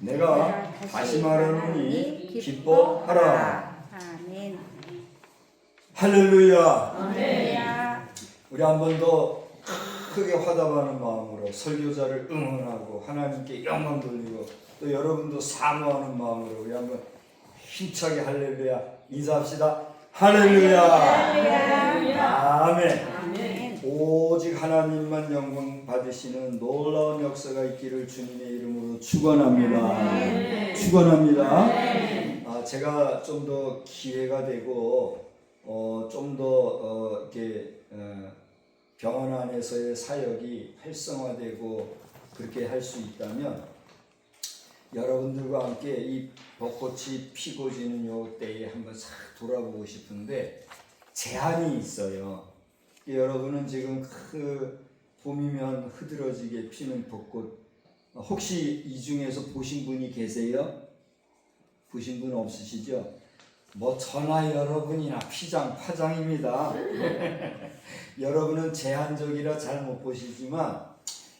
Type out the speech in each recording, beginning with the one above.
내가 다시 말하노니 기뻐하라. 아멘. 할렐루야. 할렐루야. 우리 한 번 더 크게 화답하는 마음으로 설교자를 응원하고 하나님께 영광 돌리고 또 여러분도 사모하는 마음으로 우리 한번 힘차게 할렐루야 인사합시다. 할렐루야. 아멘. 오직 하나님만 영광 받으시는 놀라운 역사가 있기를 주님의 이름으로 축원합니다. 축원합니다. 제가 좀 더 기회가 되고 좀 더 이렇게 병원 안에서의 사역이 활성화되고 그렇게 할 수 있다면 여러분들과 함께 이 벚꽃이 피고 지는 요 때에 한번 싹 돌아보고 싶은데 제한이 있어요. 여러분은 지금 그 봄이면 흐드러지게 피는 벚꽃 혹시 이 중에서 보신 분이 계세요? 보신 분 없으시죠? 뭐 저나 여러분이나 피장 파장입니다. 여러분은 제한적이라 잘 못 보시지만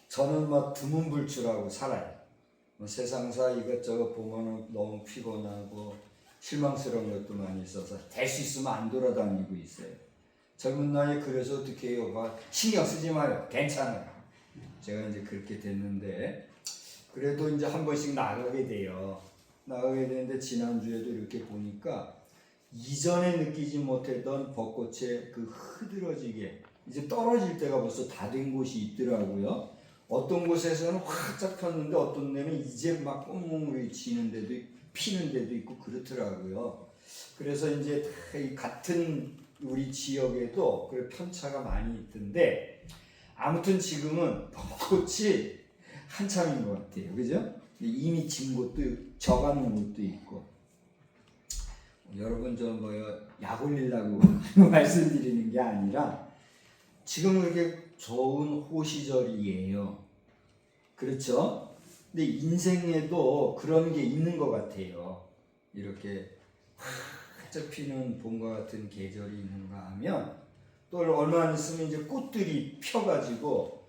저는 막 드문불출하고 살아요. 세상사 이것저것 보면 너무 피곤하고 실망스러운 것도 많이 있어서 될 수 있으면 안 돌아다니고 있어요. 젊은 나이에 그래서 어떻게 해요? 막 신경 쓰지 마요. 괜찮아요. 제가 이제 그렇게 됐는데 그래도 이제 한 번씩 나가게 돼요. 나가게 되는데 지난주에도 이렇게 보니까 이전에 느끼지 못했던 벚꽃의 그 흐드러지게 이제 떨어질 때가 벌써 다 된 곳이 있더라고요. 어떤 곳에서는 활짝 폈는데 어떤 데는 이제 막 꽃몽울이 지는 데도 피는 데도 있고 그렇더라고요. 그래서 이제 이 같은 우리 지역에도 그 편차가 많이 있던데 아무튼 지금은 벚꽃이 한참인 것 같아요. 그죠? 이미 진 곳도 져가는 곳도 있고 여러분 저 약 올리려고 말씀드리는 게 아니라 지금 그렇게 좋은 호시절이에요. 그렇죠? 근데 인생에도 그런 게 있는 것 같아요. 이렇게 활짝 피는 봄과 같은 계절이 있는가 하면 또 얼마 안 있으면 이제 꽃들이 펴가지고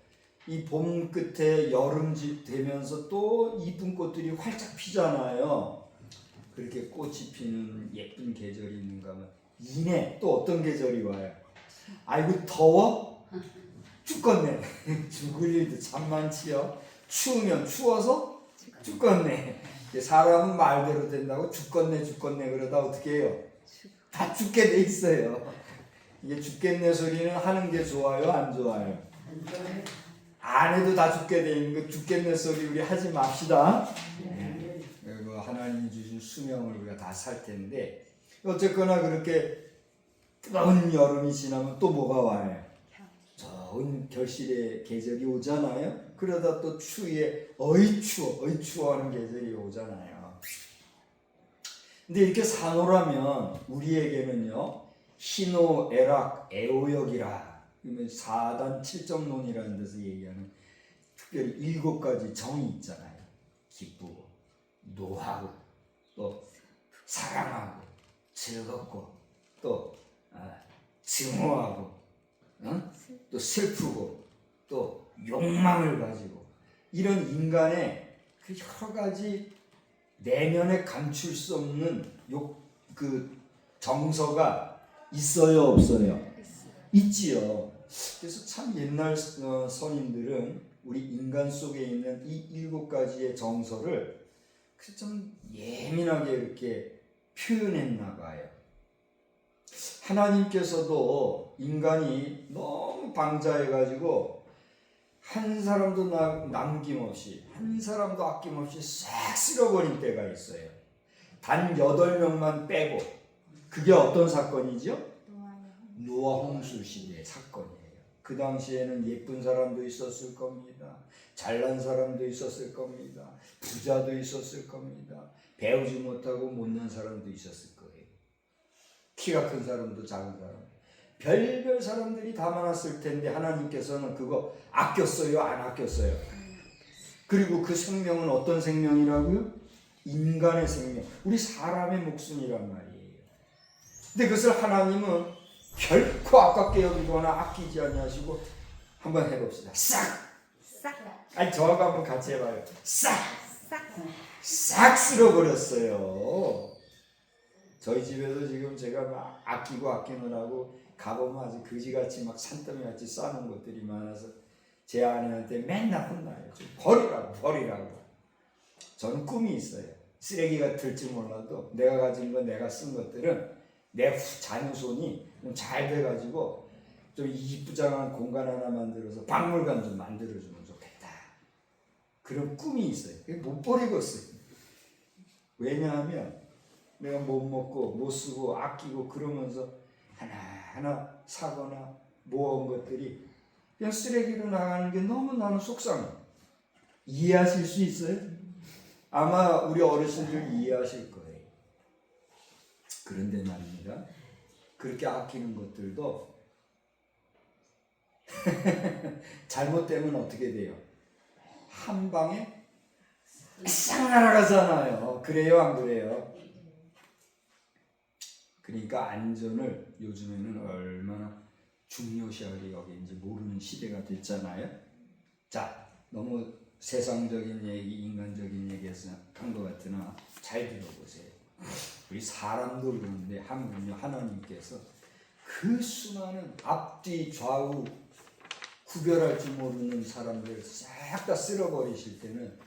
이 봄 끝에 여름집 되면서 또 이쁜 꽃들이 활짝 피잖아요. 그렇게 꽃이 피는 예쁜 계절이 있는가 하면 이내 또 어떤 계절이 와요. 아이고 더워? 죽겠네. 죽을 일도 참 많지요. 추우면 추워서 죽겠네. 사람은 말대로 된다고 죽겠네 그러다 어떻게 해요? 다 죽게 돼 있어요. 이게 죽겠네 소리는 하는 게 좋아요, 안 좋아요? 안 해도 다 죽게 돼 있는 거 죽겠네 소리 우리 하지 맙시다. 그리고 하나님이 주신 수명을 우리가 다 살 텐데 어쨌거나 그렇게 뜨거운 여름이 지나면 또 뭐가 와요? 좋은 결실의 계절이 오잖아요. 그러다 또 추위에 어이 추워 하는 계절이 오잖아요. 근데 이렇게 사노라면 우리에게는요 희노애락 애오역이라 그러면 4단 7정론이라는 데서 얘기하는 특별히 7가지 정이 있잖아요. 기쁘고 노하고 또 사랑하고 즐겁고 또 증오하고 또 슬프고 또 욕망을 가지고 이런 인간의 그 여러 가지 내면에 감출 수 없는 그 정서가 있어요, 없어요? 있지요. 그래서 참 옛날 선인들은 우리 인간 속에 있는 이 7가지의 정서를 좀 예민하게 이렇게 표현했나 봐요. 하나님께서도 인간이 너무 방자해가지고 한 사람도 남김없이 한 사람도 아낌없이 싹 쓸어버린 때가 있어요. 단 8명만 빼고 그게 어떤 사건이죠? 노아 홍수 시대의 사건이에요. 그 당시에는 예쁜 사람도 있었을 겁니다. 잘난 사람도 있었을 겁니다. 부자도 있었을 겁니다. 배우지 못하고 못난 사람도 있었을 거예요. 키가 큰 사람도 작은 사람, 별별 사람들이 다 많았을 텐데 하나님께서는 그거 아꼈어요, 안 아꼈어요? 그리고 그 생명은 어떤 생명이라고요? 인간의 생명, 우리 사람의 목숨이란 말이에요. 근데 그것을 하나님은 결코 아깝게 여기거나 아끼지 아니하시고 한번 해봅시다. 싹! 아니 저하고 한번 같이 해봐요. 싹! 싹 쓸어버렸어요. 저희 집에도 지금 제가 막 아끼느라고 가보면 아주 그지같이 막 산더미같이 싸는 것들이 많아서 제 아내한테 맨날 혼나요. 좀 버리라고. 저는 꿈이 있어요. 쓰레기가 될지 몰라도 내가 가진 거, 내가 쓴 것들은 내 자녀손이 좀 잘 돼가지고 좀 이쁘장한 공간 하나 만들어서 박물관 좀 만들어주면 좋겠다. 그런 꿈이 있어요. 못 버리겠어요. 왜냐하면 내가 못 먹고 못 쓰고 아끼고 그러면서 하나하나 사거나 모은 것들이 그냥 쓰레기로 나가는 게 너무 나는 속상해. 이해하실 수 있어요? 아마 우리 어르신들 이해하실 거예요. 그런데 말입니다. 그렇게 아끼는 것들도 잘못되면 어떻게 돼요? 한 방에 싹 날아가잖아요. 그래요, 안 그래요? 그러니까 안전을 요즘에는 얼마나 중요시하게 여기는지 모르는 시대가 됐잖아요. 자, 너무 세상적인 얘기, 인간적인 얘기해서 한 것 같으나 잘 들어보세요. 우리 사람도 그런데 하나님께서 그 수많은 앞뒤 좌우 구별할 줄 모르는 사람들 싹 다 쓸어버리실 때는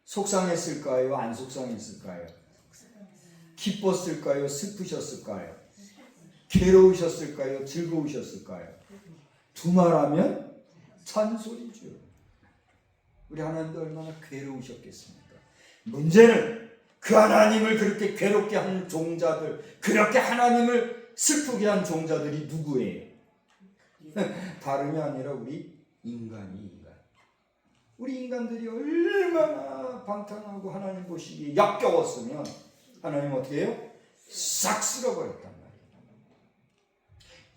속상했을까요? 안 속상했을까요? 기뻤을까요? 슬프셨을까요? 괴로우셨을까요? 즐거우셨을까요? 두말하면 잔소리죠. 우리 하나님도 얼마나 괴로우셨겠습니까? 문제는 그 하나님을 그렇게 괴롭게 한 종자들, 그렇게 하나님을 슬프게 한 종자들이 누구예요? 다름이 아니라 우리 인간. 우리 인간들이 얼마나 방탕하고 하나님 보시기에 역겨웠으면 하나님 어떻게 해요? 싹 쓸어버렸단 말이에요.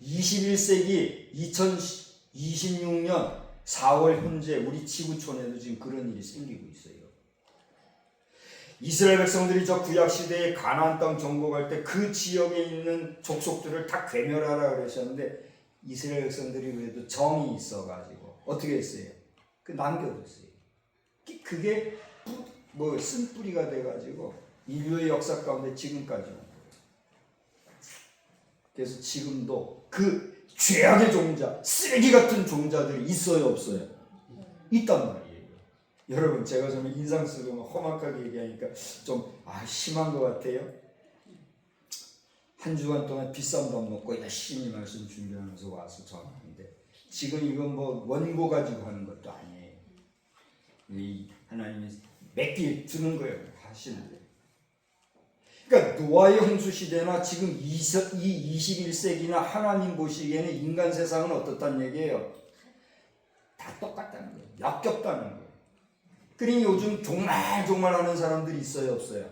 21세기 2026년 4월 현재 우리 지구촌에도 지금 그런 일이 생기고 있어요. 이스라엘 백성들이 저 구약시대에 가나안 땅 정복할 때 그 지역에 있는 족속들을 다 괴멸하라 그러셨는데 이스라엘 백성들이 그래도 정이 있어가지고 어떻게 했어요? 남겨뒀어요. 그게 쓴뿌리가 돼가지고 인류의 역사 가운데 지금까지 온 거예요. 그래서 지금도 그 죄악의 종자, 쓰레기 같은 종자들이 있어요, 없어요? 있단 말이에요. 여러분, 제가 좀 인상 쓰고 험악하게 얘기하니까 좀 심한 것 같아요. 한 주간 동안 비싼 밥 먹고 열심히 말씀 준비하면서 와서 전하는데 지금 이건 원고 가지고 하는 것도 아니에요. 이 하나님이 몇 개 주는 거예요. 하시는데. 그러니까 노아의 홍수 시대나 지금 이 21세기나 하나님 보시기에는 인간 세상은 어떻다는 얘기예요? 다 똑같다는 거예요. 역겹다는 거예요. 그러니 요즘 정말 하는 사람들이 있어요, 없어요?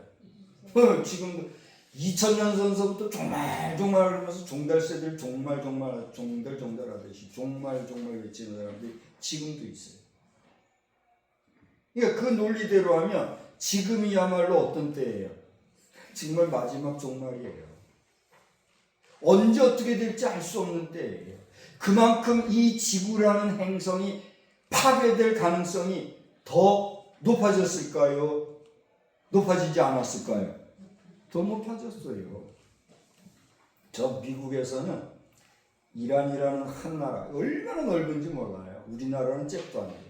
지금 2000년 전서부터 정말 그러면서 종달새들 정말 하듯이 정말 외치는 사람들이 지금도 있어요. 그러니까 그 논리대로 하면 지금이야말로 어떤 때예요? 정말 마지막 종말이에요. 언제 어떻게 될지 알 수 없는 때예요. 그만큼 이 지구라는 행성이 파괴될 가능성이 더 높아졌을까요? 높아지지 않았을까요? 더 높아졌어요. 저 미국에서는 이란이라는 한 나라, 얼마나 넓은지 몰라요. 우리나라는 잽도 아니에요.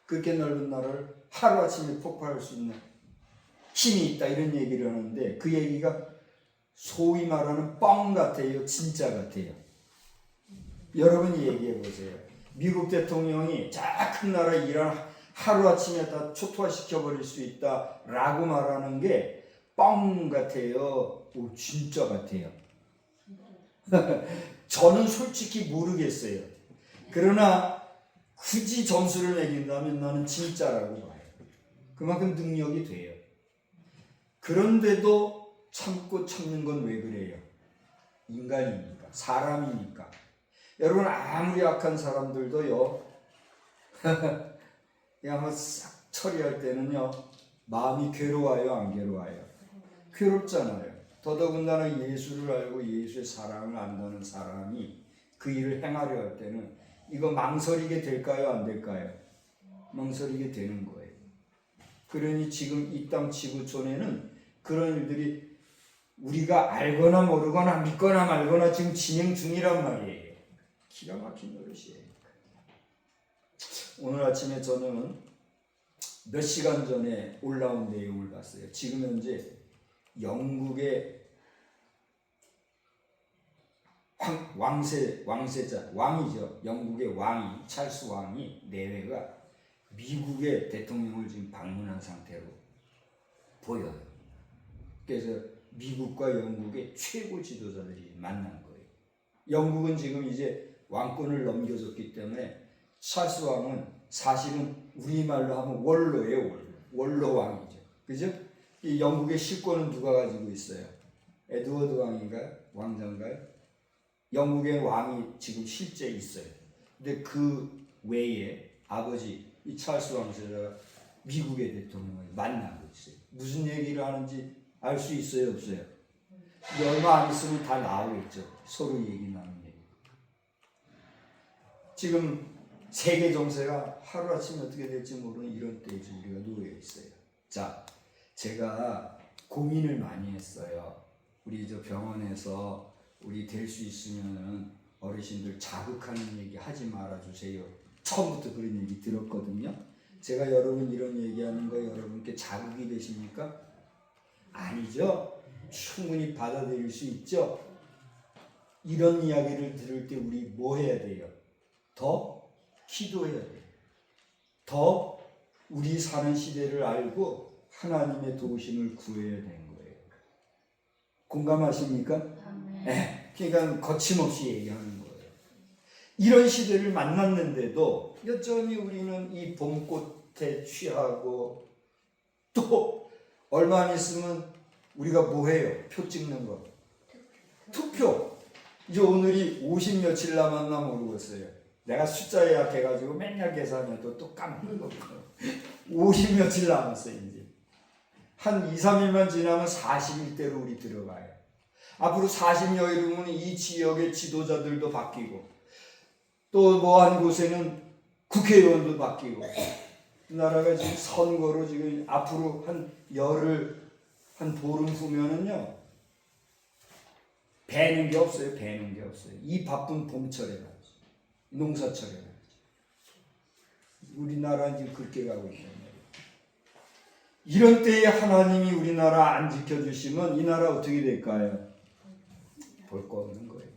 그렇게 넓은 나라를 하루아침에 폭발할 수 있는 힘이 있다 이런 얘기를 하는데 그 얘기가 소위 말하는 뻥 같아요? 진짜 같아요? 여러분이 얘기해 보세요. 미국 대통령이 저 큰 나라 이란 하루아침에 다 초토화시켜버릴 수 있다라고 말하는 게 뻥 같아요? 진짜 같아요? 저는 솔직히 모르겠어요. 그러나 굳이 점수를 매긴다면 나는 진짜라고 봐요. 그만큼 능력이 돼요. 그런데도 참는 건 왜 그래요? 인간이니까, 사람이니까. 여러분 아무리 악한 사람들도요. 그냥 싹 처리할 때는요. 마음이 괴로워요, 안 괴로워요? 괴롭잖아요. 더더군다나 예수를 알고 예수의 사랑을 안다는 사람이 그 일을 행하려 할 때는 이거 망설이게 될까요? 안 될까요? 망설이게 되는 거예요. 그러니 지금 이 땅 지구촌에는 그런 일들이 우리가 알거나 모르거나 믿거나 말거나 지금 진행 중이란 말이에요. 기가 막힌 노릇이에요. 오늘 아침에 저는 몇 시간 전에 올라온 내용을 봤어요. 지금 현재 영국의 왕세자, 왕이죠. 영국의 왕이, 찰스 왕이 내외가 미국의 대통령을 지금 방문한 상태로 보여요. 그래서 미국과 영국의 최고 지도자들이 만난 거예요. 영국은 지금 이제 왕권을 넘겨줬기 때문에 찰스 왕은 사실은 우리말로 하면 원로예요. 원로 왕이죠. 그죠? 이 영국의 실권은 누가 가지고 있어요? 에드워드 왕인가요? 왕자인가요? 영국의 왕이 지금 실제 있어요. 근데 그 외에 아버지 이 찰스 왕세자가 미국의 대통령을 만나고 있어요. 무슨 얘기를 하는지 알 수 있어요, 없어요? 근데 얼마 안 있으면 다 나오겠죠. 서로 얘기 나누는 얘기. 지금 세계 정세가 하루아침에 어떻게 될지 모르는 이런 때에 우리가 놓여 있어요. 자, 제가 고민을 많이 했어요. 우리 저 병원에서 우리 될 수 있으면은 어르신들 자극하는 얘기 하지 말아주세요. 처음부터 그런 얘기 들었거든요. 제가 여러분 이런 얘기하는 거 여러분께 자극이 되십니까? 아니죠. 충분히 받아들일 수 있죠. 이런 이야기를 들을 때 우리 뭐 해야 돼요? 더 기도해야 돼요. 더 우리 사는 시대를 알고 하나님의 도우심을 구해야 되는 거예요. 공감하십니까? 네. 그러니까 거침없이 얘기하는 거예요. 이런 시대를 만났는데도 여전히 우리는 이 봄꽃에 취하고 또 얼마 안 있으면 우리가 뭐 해요? 표 찍는 거. 투표. 이제 오늘이 50 며칠 남았나 모르겠어요. 내가 숫자에 약해가지고 맨날 계산해도 또 까먹는 거. 50 며칠 남았어요, 이제. 한 2, 3일만 지나면 41대로 우리 들어가요. 앞으로 40여일이면 이 지역의 지도자들도 바뀌고, 또 뭐 한 곳에는 국회의원도 바뀌고, 나라가 지금 선거로 지금 앞으로 한 열흘, 한 보름 후면은요, 배는 게 없어요. 배는 게 없어요. 이 바쁜 봄철에 가죠. 농사철에 가죠. 우리나라는 지금 그렇게 가고 있단 말이에요. 이런 때에 하나님이 우리나라 안 지켜주시면 이 나라 어떻게 될까요? 볼 거 없는 거예요.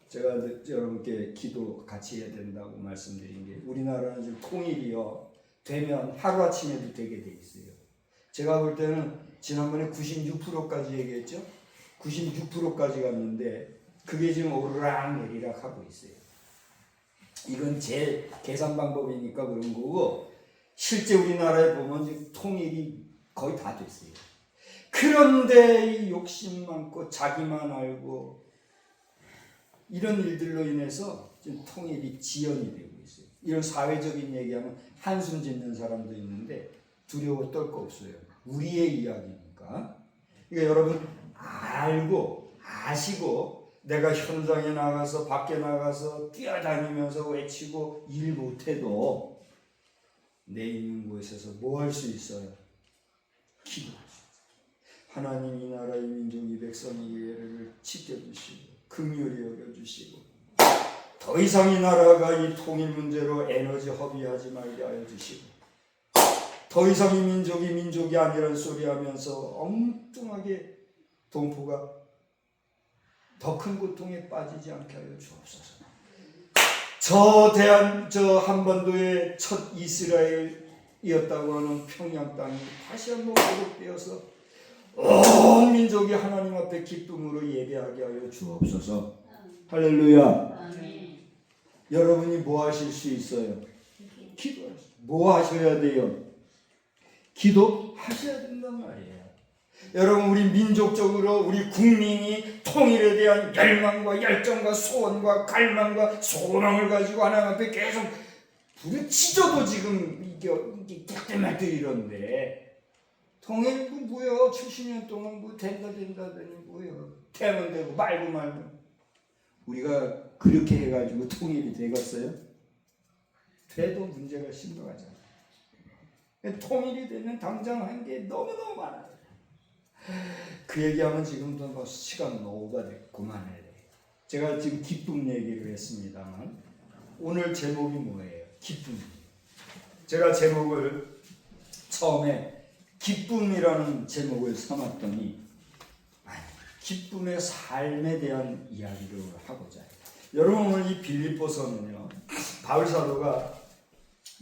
제가 여러분께 기도 같이 해야 된다고 말씀드린 게 우리나라는 지금 통일이요. 되면 하루아침에도 되게 돼 있어요. 제가 볼 때는 지난번에 96%까지 얘기했죠. 96%까지 갔는데 그게 지금 오르락내리락 하고 있어요. 이건 제 계산 방법이니까 그런 거고 실제 우리나라에 보면 지금 통일이 거의 다 됐어요. 그런데 이 욕심 많고 자기만 알고 이런 일들로 인해서 지금 통일이 지연이 되고 있어요. 이런 사회적인 얘기하면 한숨 짓는 사람도 있는데 두려워 떨 거 없어요. 우리의 이야기니까. 그러니까 여러분 알고 아시고 내가 현장에 나가서 밖에 나가서 뛰어다니면서 외치고 일 못해도 내 있는 곳에서 뭐 할 수 있어요? 기도할 수 있어요. 하나님 이 나라 이 민족 이 백성의 예를 지켜주시고 긍휼히 여겨주시고 더 이상 이 나라가 이 통일 문제로 에너지 허비하지 말게 하여 주시고 더 이상 이 민족이 아니라는 소리 하면서 엉뚱하게 동포가 더 큰 고통에 빠지지 않게 하여 주옵소서. 저 한반도의 첫 이스라엘이었다고 하는 평양 땅이 다시 한번 회복되어서 온 민족이 하나님 앞에 기쁨으로 예배하게 하여 주옵소서. 할렐루야. 아멘. 여러분이 뭐 하실 수 있어요? 기도하세요. 뭐 하셔야 돼요? 기도하셔야 된단 말이에요. 여러분 우리 민족적으로 우리 국민이 통일에 대한 열망과 열정과 소원과 갈망과 소망을 가지고 하나님 앞에 계속 부르짖어도 지금 이게 떼떼말들 이런데 통일 뭐야 70년 동안 뭐 된다더니 뭐야 되면 되고 말고 우리가 그렇게 해가지고 통일이 되겠어요? 돼도 문제가 심각하잖아요. 통일이 되면 당장 한 게 너무너무 많아요. 그 얘기하면 지금도 뭐 시간 오가 됐고 그만해야 돼. 제가 지금 기쁨 얘기를 했습니다만 오늘 제목이 뭐예요? 기쁨. 제가 제목을 처음에 기쁨이라는 제목을 삼았더니 기쁨의 삶에 대한 이야기를 하고자 해요. 여러분 오늘 이 빌립보서는요, 바울 사도가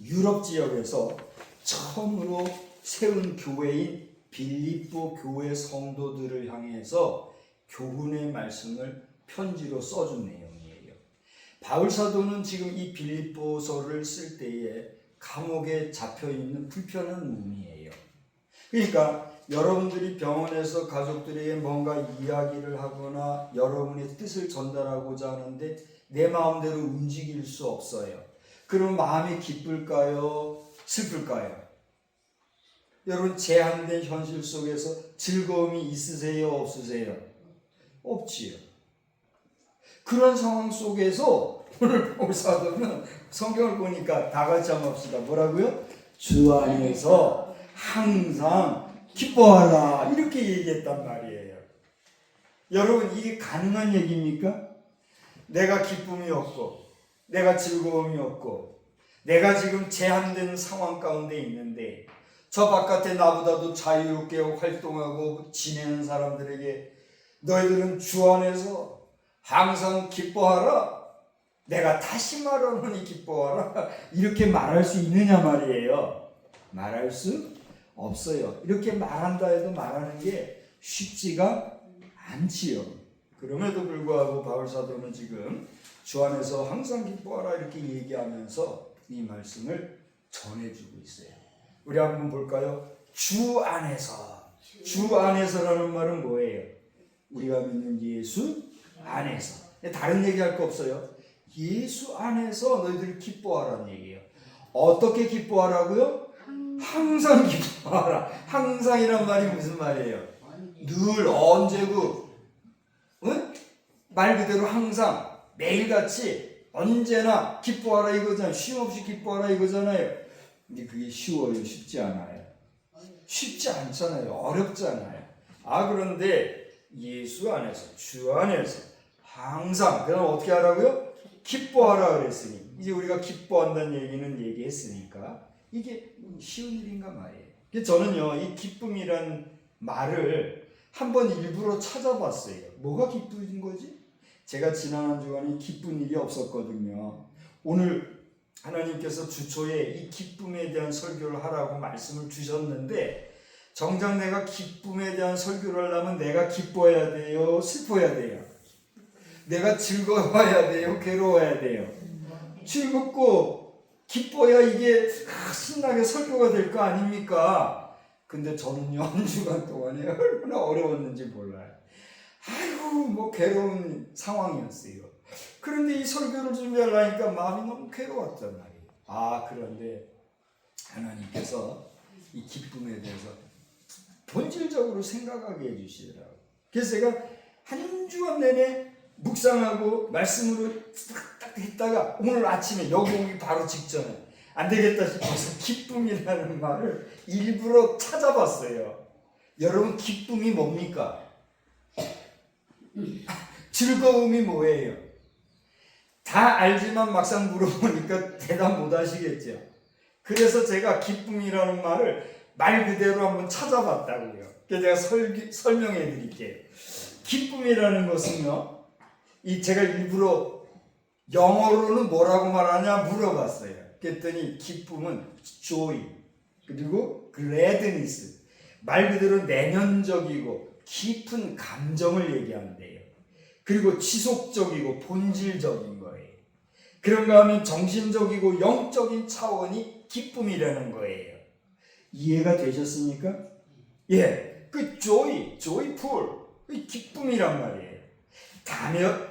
유럽 지역에서 처음으로 세운 교회인 빌립보 교회 성도들을 향해서 교훈의 말씀을 편지로 써준 내용이에요. 바울 사도는 지금 이 빌립보서를 쓸 때에 감옥에 잡혀있는 불편한 몸이에요. 그러니까 여러분들이 병원에서 가족들에게 뭔가 이야기를 하거나 여러분의 뜻을 전달하고자 하는데 내 마음대로 움직일 수 없어요. 그럼 마음이 기쁠까요? 슬플까요? 여러분 제한된 현실 속에서 즐거움이 있으세요? 없으세요? 없지요. 그런 상황 속에서 오늘 바울 사도는 성경을 보니까 다 같이 한번 합시다. 뭐라고요? 주 안에서 항상 기뻐하라 이렇게 얘기했단 말이에요. 여러분 이게 가능한 얘기입니까? 내가 기쁨이 없고 내가 즐거움이 없고 내가 지금 제한된 상황 가운데 있는데 저 바깥에 나보다도 자유롭게 활동하고 지내는 사람들에게 너희들은 주 안에서 항상 기뻐하라, 내가 다시 말하노니 기뻐하라 이렇게 말할 수 있느냐 말이에요. 말할 수 없어요. 이렇게 말한다 해도 말하는 게 쉽지가 않지요. 그럼에도 불구하고 바울 사도는 지금 주 안에서 항상 기뻐하라 이렇게 얘기하면서 이 말씀을 전해주고 있어요. 우리 한번 볼까요? 주 안에서. 주 안에서라는 말은 뭐예요? 우리가 믿는 예수 안에서. 다른 얘기할 거 없어요. 예수 안에서 너희들이 기뻐하라는 얘기예요. 어떻게 기뻐하라고요? 항상 기뻐하라. 항상이란 말이 무슨 말이에요? 늘, 언제고, 응? 말 그대로 항상, 매일같이, 언제나 기뻐하라 이거잖아요. 쉼없이 기뻐하라 이거잖아요. 근데 그게 쉬워요? 쉽지 않아요? 쉽지 않잖아요. 어렵잖아요. 그런데 예수 안에서, 주 안에서 항상, 그럼 어떻게 하라고요? 기뻐하라 그랬으니, 이제 우리가 기뻐한다는 얘기는 얘기했으니까 이게 쉬운 일인가 말이에요. 저는요, 이 기쁨이란 말을 한번 일부러 찾아봤어요. 뭐가 기쁨인 거지? 제가 지난 한 주간에 기쁜 일이 없었거든요. 오늘 하나님께서 주초에 이 기쁨에 대한 설교를 하라고 말씀을 주셨는데 정작 내가 기쁨에 대한 설교를 하려면 내가 기뻐해야 돼요? 슬퍼야 돼요? 내가 즐거워야 돼요? 괴로워야 돼요? 즐겁고 기뻐야 이게 신나게 설교가 될 거 아닙니까? 근데 저는요, 한 주간 동안에 얼마나 어려웠는지 몰라요. 뭐 괴로운 상황이었어요. 그런데 이 설교를 준비하려니까 마음이 너무 괴로웠단 말이에요. 그런데 하나님께서 이 기쁨에 대해서 본질적으로 생각하게 해주시더라고요. 그래서 제가 한 주간 내내 묵상하고 말씀으로 딱 했다가 오늘 아침에 여기 오기 바로 직전에 안 되겠다 싶어서 기쁨이라는 말을 일부러 찾아봤어요. 여러분 기쁨이 뭡니까? 즐거움이 뭐예요? 다 알지만 막상 물어보니까 대답 못 하시겠죠. 그래서 제가 기쁨이라는 말을 말 그대로 한번 찾아봤다고요. 그래서 제가 설명해 드릴게요. 기쁨이라는 것은요, 제가 일부러 영어로는 뭐라고 말하냐 물어봤어요. 그랬더니 기쁨은 joy, 그리고 gladness, 말 그대로 내면적이고 깊은 감정을 얘기하는데요. 그리고 지속적이고 본질적인 거예요. 그런가 하면 정신적이고 영적인 차원이 기쁨이라는 거예요. 이해가 되셨습니까? 예, 그 joyful, 그 기쁨이란 말이에요.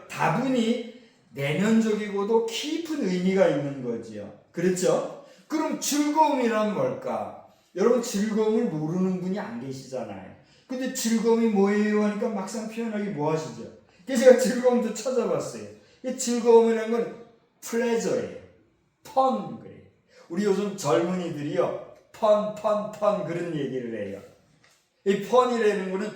다분히 내면적이고도 깊은 의미가 있는 거지요. 그렇죠? 그럼 즐거움이란 뭘까? 여러분 즐거움을 모르는 분이 안 계시잖아요. 근데 즐거움이 뭐예요? 하니까 막상 표현하기 뭐 하시죠? 그래서 제가 즐거움도 찾아봤어요. 이 즐거움이라는 건 pleasure예요. fun 그래요. 우리 요즘 젊은이들이요, 펀 그런 얘기를 해요. 이 펀이라는 거는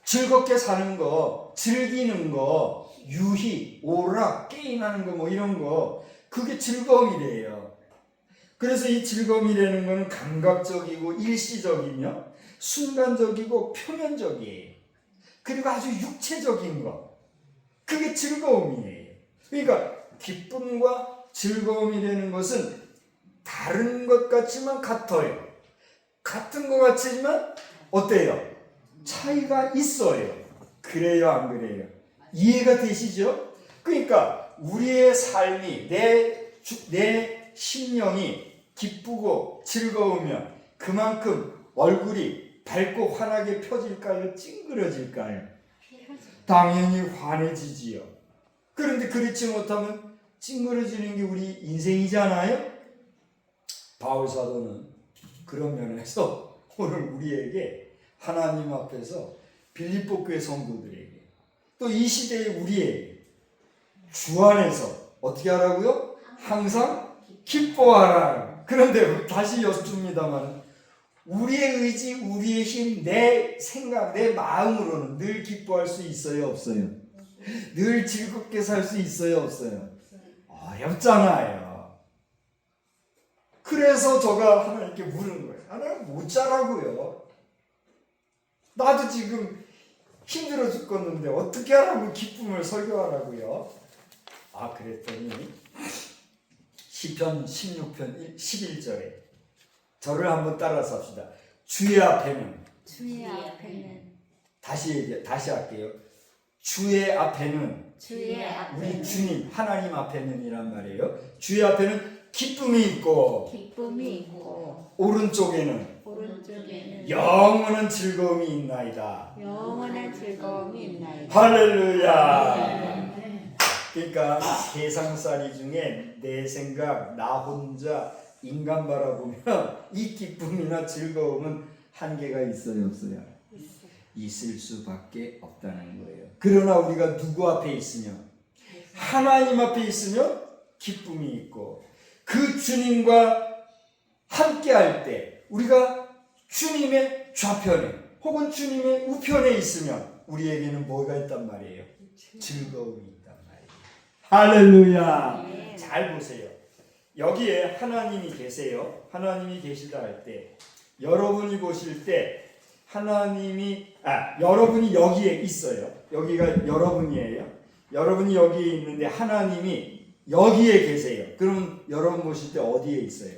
즐겁게 사는 거, 즐기는 거, 유희, 오락, 게임하는 거 뭐 이런 거, 그게 즐거움이래요. 그래서 이 즐거움이라는 거는 감각적이고 일시적이며 순간적이고 표면적이에요. 그리고 아주 육체적인 거, 그게 즐거움이에요. 그러니까 기쁨과 즐거움이라는 것은 다른 것 같지만 같아요. 같은 것 같지만 어때요? 차이가 있어요. 그래요, 안 그래요? 이해가 되시죠? 그러니까 우리의 삶이, 내 심령이 기쁘고 즐거우면 그만큼 얼굴이 밝고 환하게 펴질까요? 찡그러질까요? 당연히 환해지지요. 그런데 그렇지 못하면 찡그러지는 게 우리 인생이잖아요? 바울 사도는 그런 면에서 오늘 우리에게 하나님 앞에서 빌립보 교회 성도들에게 또 이 시대의 우리에게 주 안에서 어떻게 하라고요? 항상 기뻐하라. 그런데 다시 여쭙습니다만 우리의 의지, 우리의 힘, 내 생각, 내 마음으로는 늘 기뻐할 수 있어요, 없어요? 늘 즐겁게 살 수 있어요, 없어요? 어렵잖아요. 그래서 저가 하나님께 물은 거예요. 하나님 못 자라고요. 나도 지금 힘들어 죽겠는데 어떻게 하라고 기쁨을 설교하라고요? 그랬더니 시편 16편 11절에 저를 한번 따라서 합시다. 주의 앞에는 다시 할게요. 주의 앞에는 우리 주님 하나님 앞에는 이란 말이에요. 주의 앞에는 기쁨이 있고 오른쪽에는 영원한 즐거움이 있나이다. 할렐루야. 그러니까 세상살이 중에 내 생각, 나 혼자 인간 바라보면 이 기쁨이나 즐거움은 한계가 있어요, 없어요? 있을 수밖에 없다는 거예요. 그러나 우리가 누구 앞에 있으면, 하나님 앞에 있으면 기쁨이 있고 그 주님과 함께 할 때 우리가 주님의 좌편에 혹은 주님의 우편에 있으면 우리에게는 뭐가 있단 말이에요? 즐거움이 있단 말이에요. 할렐루야. 잘 보세요. 여기에 하나님이 계세요. 하나님이 계시다 할 때 여러분이 보실 때 여러분이 여기에 있어요. 여기가 여러분이에요. 여러분이 여기에 있는데 하나님이 여기에 계세요. 그러면 여러분 보실 때 어디에 있어요?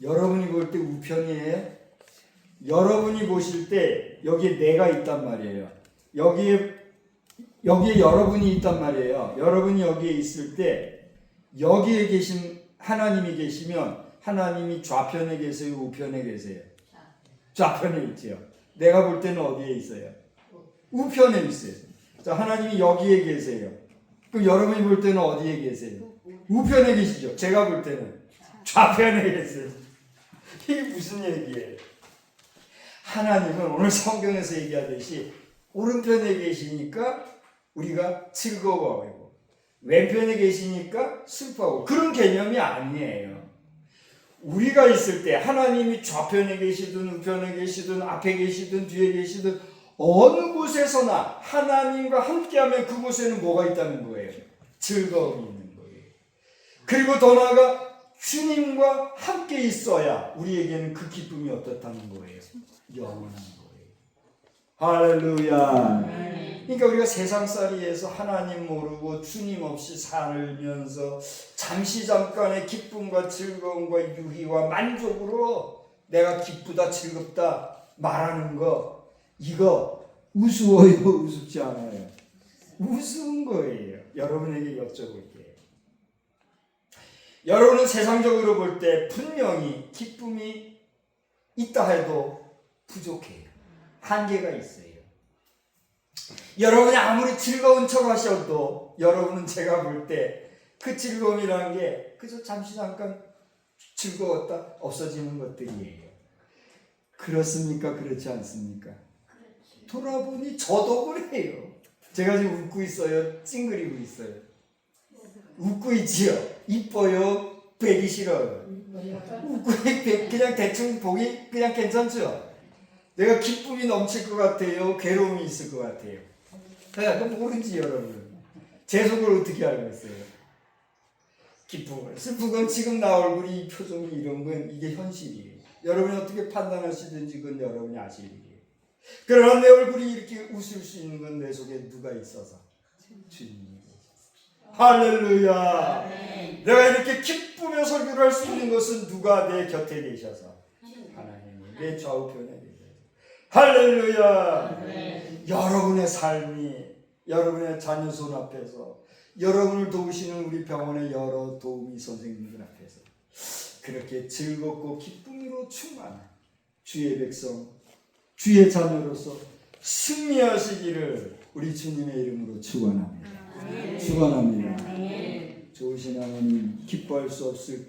여러분이 볼 때 우편이에요? 여러분이 보실 때 여기에 내가 있단 말이에요. 여기에 여러분이 있단 말이에요. 여러분이 여기에 있을 때 여기에 계신 하나님이 계시면 하나님이 좌편에 계세요? 우편에 계세요? 좌편에 있죠. 내가 볼 때는 어디에 있어요? 우편에 있어요. 자, 하나님이 여기에 계세요. 그럼 여러분이 볼 때는 어디에 계세요? 우편에 계시죠. 제가 볼 때는 좌편에 계세요. 이게 무슨 얘기예요? 하나님은 오늘 성경에서 얘기하듯이 오른편에 계시니까 우리가 즐거워하고 왼편에 계시니까 슬퍼하고 그런 개념이 아니에요. 우리가 있을 때 하나님이 좌편에 계시든 우편에 계시든 앞에 계시든 뒤에 계시든 어느 곳에서나 하나님과 함께하면 그곳에는 뭐가 있다는 거예요? 즐거움이 있는 거예요. 그리고 더 나아가 주님과 함께 있어야 우리에게는 그 기쁨이 어떻다는 거예요? 영원한 거예요. 할렐루야. 그러니까 우리가 세상살이에서 하나님 모르고 주님 없이 살면서 잠깐의 기쁨과 즐거움과 유희와 만족으로 내가 기쁘다 즐겁다 말하는 거, 이거 우스워요, 우습지 않아요? 우스운 거예요. 여러분에게 여쭤볼게요. 여러분은 세상적으로 볼 때 분명히 기쁨이 있다 해도 부족해요. 한계가 있어요. 여러분이 아무리 즐거운 척 하셔도 여러분은 제가 볼 때 그 즐거움이라는 게 그저 잠깐 즐거웠다 없어지는 것들이에요. 그렇습니까? 그렇지 않습니까? 돌아보니 저도 그래요. 제가 지금 웃고 있어요? 찡그리고 있어요? 웃고 있지요? 이뻐요? 되기 싫어요. 그냥 대충 보기 그냥 괜찮죠? 내가 기쁨이 넘칠 것 같아요? 괴로움이 있을 것 같아요? 그럼 모르지 여러분. 제 속을 어떻게 알겠어요? 기쁨을. 슬픈 건 지금 나 얼굴이 표정이 이런 건 이게 현실이에요. 여러분이 어떻게 판단하시든지 그건 여러분이 아실 일이에요. 그러나 내 얼굴이 이렇게 웃을 수 있는 건 내 속에 누가 있어서? 주님이 계셔서. 할렐루야. 내가 이렇게 기쁘며 설교를 할 수 있는 것은 누가 내 곁에 계셔서? 하나님이 내 좌우편에 계셔서. 할렐루야. 여러분의 삶이 여러분의 자녀 손 앞에서 여러분을 도우시는 우리 병원의 여러 도우미 선생님들 앞에서 그렇게 즐겁고 기쁨으로 충만한 주의 백성, 주의 자녀로서 승리하시기를 우리 주님의 이름으로 축원합니다. 축원합니다. 좋으신 하나님, 기뻐할 수 없을